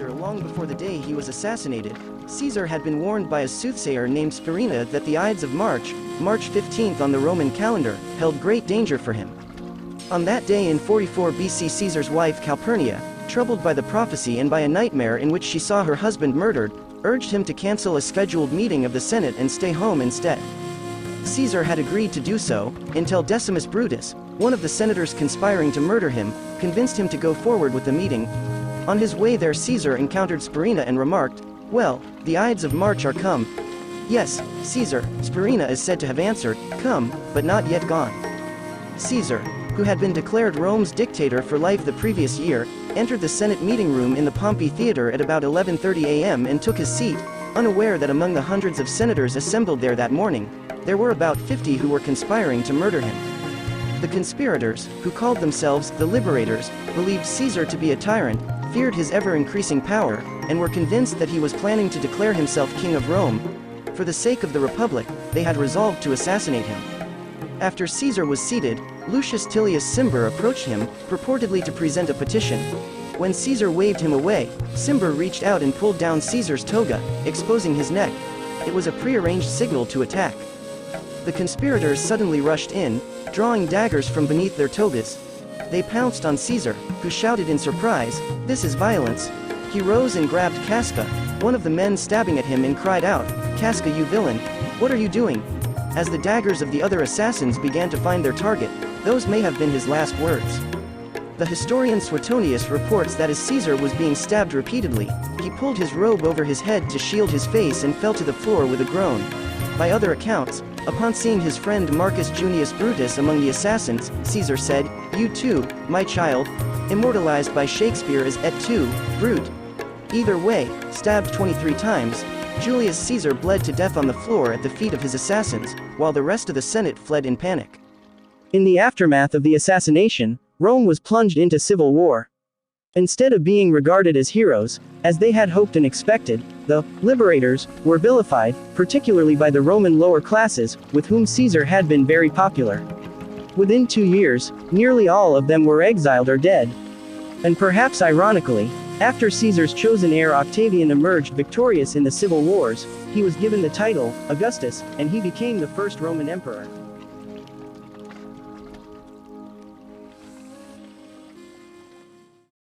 Caesar long before the day he was assassinated. Caesar had been warned by a soothsayer named Spurina that the Ides of March 15th on the Roman calendar, held great danger for him. On that day in 44 BC, Caesar's wife Calpurnia, troubled by the prophecy and by a nightmare in which she saw her husband murdered, urged him to cancel a scheduled meeting of the Senate and stay home instead. Caesar had agreed to do so, until Decimus Brutus, one of the senators conspiring to murder him, convinced him to go forward with the meeting. On his way there, Caesar encountered Spurina and remarked, "Well, the Ides of March are come." "Yes, Caesar," Spurina is said to have answered, "come, but not yet gone." Caesar, who had been declared Rome's dictator for life the previous year, entered the Senate meeting room in the Pompey Theater at about 11:30 a.m. and took his seat, unaware that among the hundreds of senators assembled there that morning, there were about 50 who were conspiring to murder him. The conspirators, who called themselves the Liberators, believed Caesar to be a tyrant, feared his ever-increasing power, and were convinced that he was planning to declare himself king of Rome. For the sake of the Republic, they had resolved to assassinate him. After Caesar was seated, Lucius Tillius Cimber approached him, purportedly to present a petition. When Caesar waved him away, Cimber reached out and pulled down Caesar's toga, exposing his neck. It was a prearranged signal to attack. The conspirators suddenly rushed in, drawing daggers from beneath their togas. They pounced on Caesar, who shouted in surprise, "This is violence." He rose and grabbed Casca, one of the men stabbing at him, and cried out, "Casca, you villain, what are you doing?" As the daggers of the other assassins began to find their target, those may have been his last words. The historian Suetonius reports that as Caesar was being stabbed repeatedly, he pulled his robe over his head to shield his face and fell to the floor with a groan. By other accounts, upon seeing his friend Marcus Junius Brutus among the assassins, Caesar said, "You too, my child," immortalized by Shakespeare as "et tu, Brute." Either way, stabbed 23 times, Julius Caesar bled to death on the floor at the feet of his assassins, while the rest of the Senate fled in panic. In the aftermath of the assassination, Rome was plunged into civil war. Instead of being regarded as heroes, as they had hoped and expected, the liberators were vilified, particularly by the Roman lower classes, with whom Caesar had been very popular. Within 2 years, nearly all of them were exiled or dead. And perhaps ironically, after Caesar's chosen heir Octavian emerged victorious in the civil wars, he was given the title Augustus, and he became the first Roman emperor.